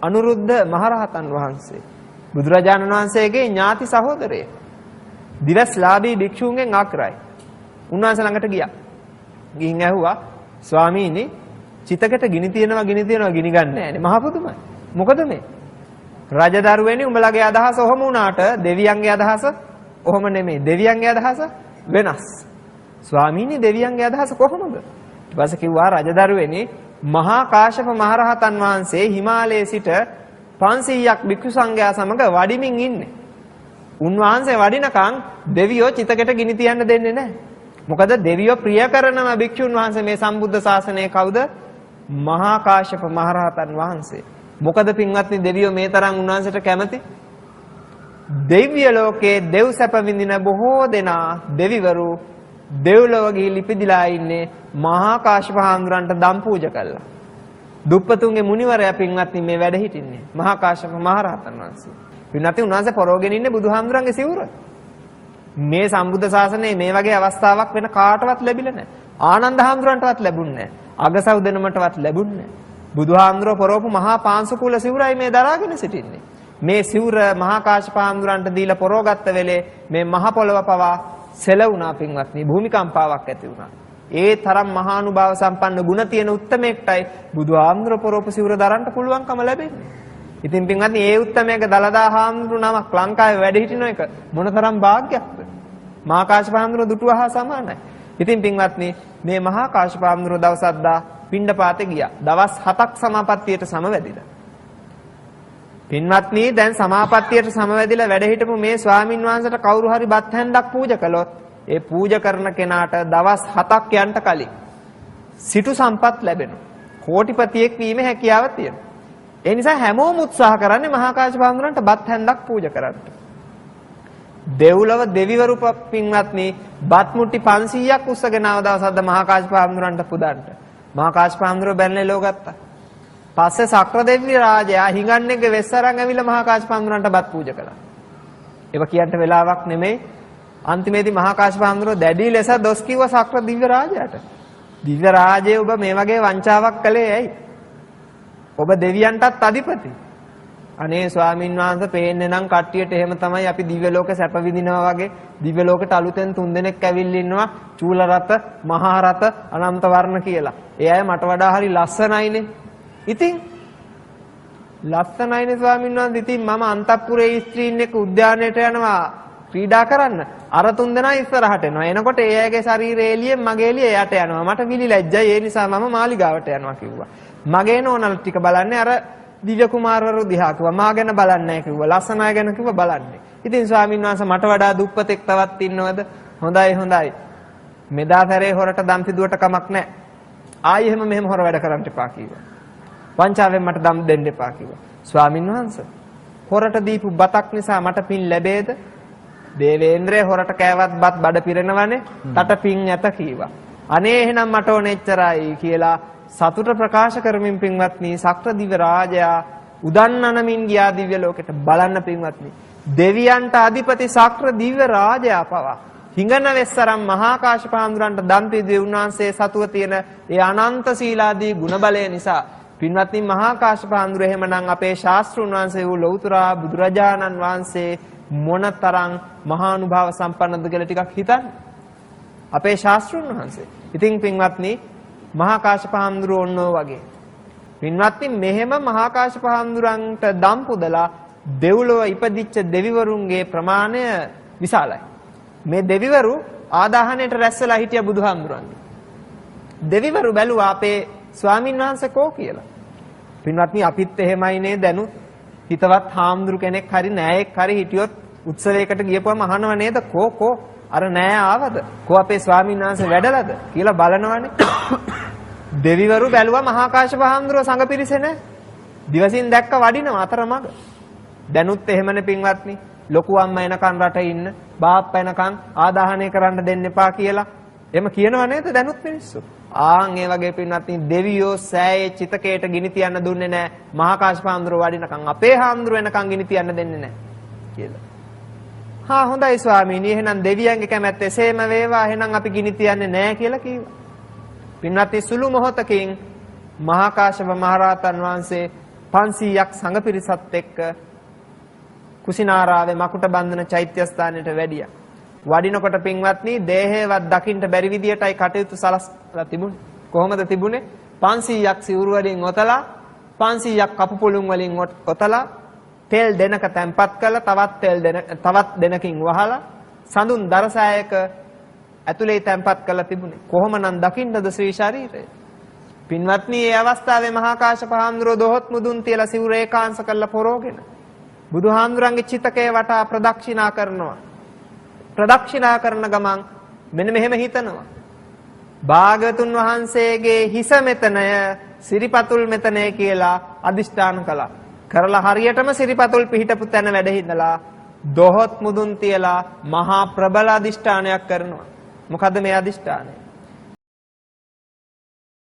අනුරුද්ධ මහරහතන් වහන්සේ බුදුරජාණන් වහන්සේගේ ඥාති සහෝදරයෙක්. දිවස්ලාභී භික්ෂූන්ගෙන් අග්‍රයි. උන්වහන්සේ ළඟට ගියා. ගිහින් ඇහුවා ස්වාමීනි චිතකට ගිනි තියනවා ගිනි ගන්නේ නැහැ. මහා පුදුමයි. මොකද මේ? රජදරුවෙනි උඹලගේ අදහස ඔහොම වුණාට දෙවියන්ගේ අදහස ඔහොම නෙමෙයි. දෙවියන්ගේ අදහස වෙනස්. ස්වාමීනි දෙවියන්ගේ අදහස කොහොමද? ඊට පස්සේ කිව්වා රජදරුවෙනි මහා කාශ්‍යප මහරහතන් වහන්සේ හිමාලයේ සිට 500ක් භික්ෂු සංඝයා සමග වඩිමින් ඉන්නේ. උන්වහන්සේ වඩිනකන් දෙවියෝ චිතකට ගිනි තියන්න දෙන්නේ නැහැ. මොකද දෙවියෝ ප්‍රිය කරනම භික්ෂුන් වහන්සේ මේ සම්බුද්ධ ශාසනයේ කවුද? මහා කාශ්‍යප මහරහතන් වහන්සේ. මොකද පින්වත්නි දෙවියෝ මේ තරම් උන්වහන්සේට කැමති? දෙවිය ලෝකේ දෙව් සැප විඳින බොහෝ දෙනා දෙවිවරු දෙව්ලොව ගිහින් ඉපදිලා ඉන්නේ මහා කාශ්‍යප හාමුදුරන්ට දම් පූජා කළා. දුප්පතුන්ගේ මුනිවරයා පින්වත්නි මේ වැඩ හිටින්නේ මහා කාශ්‍යප මහරහතන් වහන්සේ. පින්වත්නි උන්වහන්සේ පරෝගෙන ඉන්නේ බුදුහාමුදුරන්ගේ සිවුර. මේ සම්බුද්ධ ශාසනයේ මේ වගේ අවස්ථාවක් වෙන කාටවත් ලැබිලා නැහැ. ආනන්ද හාමුදුරන්ටවත් ලැබුණේ නැහැ. අගසව් දෙනමටවත් ලැබුණේ නැහැ. බුදුහාමුදුරෝ පරෝපු මහා පාංශුකූල සිවුරයි මේ දරාගෙන සිටින්නේ. මේ සිවුර මහා කාශ්‍යප හාමුදුරන්ට දීලා පරෝගත්ත වෙලේ මේ මහ පොළව පවා සෙලවුණා පින්වත්නි. භූමිකම්පාවක් ඇති වුණා. ඒ තරම් මහානුභාව සම්පන්න ගුණ තියෙන උත්තමයෙක්ටයි බුදුහාමුදුරෝ පරෝපු සිවුර දරන්න පුළුවන්කම ලැබෙන්නේ. ඉතින් පින්වත්නි මේ උත්තමයක දලදා හාමුදුරු නමක් ලංකාවේ වැඩ හිටින එක මොනතරම් වාග්යක්ද? මහා කාශ්‍යප හාමුදුරුවෝ දුටුවා හා සමානයි. ඉතින් පින්වත්නි මේ මහා කාශ්‍යප හාමුදුරුවෝ දවසක් දා පිණ්ඩපාතේ ගියා. දවස් 7ක් සමාපත්තියට සමවැදිලා. පින්වත්නි දැන් සමාපත්තියට සමවැදිලා වැඩ හිටපු මේ ස්වාමින් වහන්සේට කවුරු හරි බත් හැන්දක් පූජා කළොත් ඒ පූජා කරන කෙනාට දවස් 7ක් යන්න කලින් සිටු සම්පත් ලැබෙනවා. කෝටිපතියෙක් වීමේ හැකියාව තියෙනවා. ඒ නිසා හැමෝම උත්සාහ කරන්නේ මහා කාශ්‍යප හාමුදුරන්ට බත් හැන්දක් පූජා කරන්න. දෙව්ලොව දෙවිවරු පින්වත්නි බත් මුට්ටි 500ක් උස්සගෙන ආව දවසක්ද මහා කාශ්‍යප හාමුදුරන්ට පුදන්න. මහා කාශ්‍යප හාමුදුරුවෝ බැලනේ ලෝ ගත්තා. පස්සේ සක්‍රදෙවි රාජයා හිඟන්නේගේ වෙස්සරන් ඇවිල්ලා මහා කාශ්‍යප හාමුදුරන්ට බත් පූජා කළා. ඒක කියන්න වෙලාවක් නෙමෙයි. අන්තිමේදී මහා කාශ්‍යප හාමුදුරුවෝ දැඩි ලෙස දොස් කිව්වා සක්‍රදිව්‍ය රාජයාට. දිව්‍ය රාජයේ ඔබ මේ වගේ වංචාවක් කළේ ඇයි? ඔබ දෙවියන්ටත් අධිපති. අනේ ස්වාමින් වහන්සේ පේන්නේ නම් කට්ටියට එහෙම තමයි අපි දිව්‍ය ලෝකේ සැප විඳිනවා වගේ. දිව්‍ය ලෝකෙට අලුතෙන් 3 දෙනෙක් ඇවිල්ලා ඉන්නවා. චූල රත, මහා රත, අනන්ත වර්ණ කියලා. ඒ අය මට වඩා හරි ලස්සනයිනේ. ඉතින් ලස්සනයිනේ ස්වාමින් වහන්සේ. ඉතින් මම අන්තපුරේ ස්ත්‍රීන් එක්ක උද්‍යානයට යනවා ක්‍රීඩා කරන්න. අර 3 දෙනා ඉස්සරහට එනවා. එනකොට ඒ අයගේ ශරීරයේ එළියෙන් මගේ එළිය යට යනවා. මට විලි ලැජ්ජයි. ඒ නිසා මම මාලිගාවට යනවා කිව්වා. මගේ නෝනල් ටික බලන්නේ අර දිව්‍ය කුමාරවරු දිහා කිව්වා. මා ගැන බලන්නේ නැහැ කිව්වා. ලස්සන අය ගැන කිව්වා බලන්නේ. ඉතින් ස්වාමීන් වහන්සේ මට වඩා දුප්පතෙක් තවත් ඉන්නවද? හොඳයි. මෙදාතරේ හොරට දම් පිදුවට කමක් නැහැ. ආයි එහෙම මෙහෙම හොර වැඩ කරන්න එපා කිව්වා. වංචාවෙන් මට දම් දෙන්න එපා කිව්වා. ස්වාමීන් වහන්සේ හොරට දීපු බතක් නිසා මට පින් ලැබේද? දේවේන්ද්‍රය හොරට කෑවත් බත් බඩ පිරෙනවනේ. තට පින් නැත කිව්වා. අනේ එහෙනම් මට ඕනේ එච්චරයි කියලා සතුට ප්‍රකාශ කරමින් පින්වත්නි සක්‍රදිව්‍ය රාජයා උදන්නනමින් ගියා දිව්‍ය ලෝකෙට. බලන්න පින්වත්නි දෙවියන්ට අධිපති සක්‍රදිව්‍ය රාජයා පවා හිඟන වෙස්සරම් මහා කාශ්‍යප හාමුදුරන්ට දන් පිදුවේ උන්වහන්සේ සතුව තියෙන ඒ අනන්ත සීලාදී ගුණ බලය නිසා. පින්වත්නි මහා කාශ්‍යප හාමුදුරුවෝ එහෙමනම් අපේ ශාස්ත්‍රුන් වහන්සේ වූ ලෞතර බුදුරජාණන් වහන්සේ මොනතරම් මහානුභාව සම්පන්නද කියලා ටිකක් හිතන්න. අපේ ශාස්ත්‍රුන් වහන්සේ. ඉතින් පින්වත්නි මහා කාශ්‍යප හාමුදුරුවෝ ඔන්නෝ වගේ. පින්වත්නි මෙහෙම මහා කාශ්‍යප හාමුදුරන්ට දම් පුදලා දෙව්ලොව ඉපදිච්ච දෙවිවරුන්ගේ ප්‍රමාණය විශාලයි. මේ දෙවිවරු ආදාහණයට රැස්වලා හිටිය බුදුහාමුදුරන්ගේ. දෙවිවරු බැලුවා අපේ ස්වාමින් වහන්සේ කෝ කියලා. පින්වත්නි අපිත් එහෙමයි නේ දැනුත් හිතවත් හාමුදුරු කෙනෙක් හරි නෑයෙක් හරි හිටියොත් උත්සවයකට ගියපුවම අහනව නේද කෝ අර නෑ ආවද? කෝ අපේ ස්වාමීන් වහන්සේ වැඩලද කියලා බලනවනේ. දෙවිවරු බැලුවා මහා කාශ්‍යප හාමුදුරුවෝ සංඝ පිරිසේ නෑ. දිවසින් දැක්ක වඩිනවා අතරමඟ. දැනුත් එහෙමනේ පින්වත්නි. ලොකු අම්මා එනකන් රටේ ඉන්න, බාප්පා එනකන් ආදාහනය කරන්න දෙන්න එපා කියලා. එහෙම කියනව නේද දැනුත් මිනිස්සු? ආන් ඒ වගේ පින්වත්නි දෙවියෝ සෑයේ චිතකයට ගිනි තියන්න දුන්නේ නෑ. මහා කාශ්‍යප හාමුදුරුවෝ වඩිනකන් අපේ හාමුදුරුවෝ එනකන් ගිනි තියන්න දෙන්නේ නෑ කියලා. හොඳයි ස්වාමීනි එහෙනම් දෙවියන්ගේ කැමැත්ත එසේම වේවා. එහෙනම් අපි ගිනි තියන්නේ නෑ කියලා කිව්වා. පින්වත්නි සුළු මොහොතකින් මහා කාශ්‍යප මහරහතන් වහන්සේ 500ක් සංඝ පිරිසත් එක්ක කුසිනාරාවේ මකුට බන්ධන චෛත්‍ය ස්ථානයට වැඩියා. වඩිනකොට පින්වත්නි දේහේවත් දකින්න බැරි විදියටයි කටයුතු සලස්ලා තිබුණේ. කොහොමද තිබුණේ? 500ක් සිවුරු වලින් ඔතලා 500ක් කපු පුළුන් වලින් ඔතලා තෙල් දෙනක තැම්පත් කරලා තවත් දෙනකින් වහලා සඳුන් දරසායක ඇතුලේ තැම්පත් කරලා තිබුණේ. කොහොමනම් දකින්නද ශ්‍රී ශරීරය? පින්වත්නි මේ අවස්ථාවේ මහා කාශ්‍යප හාමුදුරුවෝ දොහොත් මුදුන් තියලා සිවුර ඒකාංශ කරලා පොරෝගෙන බුදුහාමුදුරන්ගේ චිතකය වටා ප්‍රදක්ෂිනා කරනවා. ප්‍රදක්ෂිනා කරන ගමන් මෙන්න මෙහෙම හිතනවා. භාගතුන් වහන්සේගේ හිස මෙතනය සිරිපතුල් මෙතනය කියලා අදිෂ්ඨාන කළා. කරලා හරියටම සිරිපතුල් පිහිටපු තැන වැඩ හිඳලා දොහොත් මුදුන් තියලා මහා ප්‍රබල අදිෂ්ඨානයක් කරනවා. මොකද්ද මේ අදිෂ්ඨානය?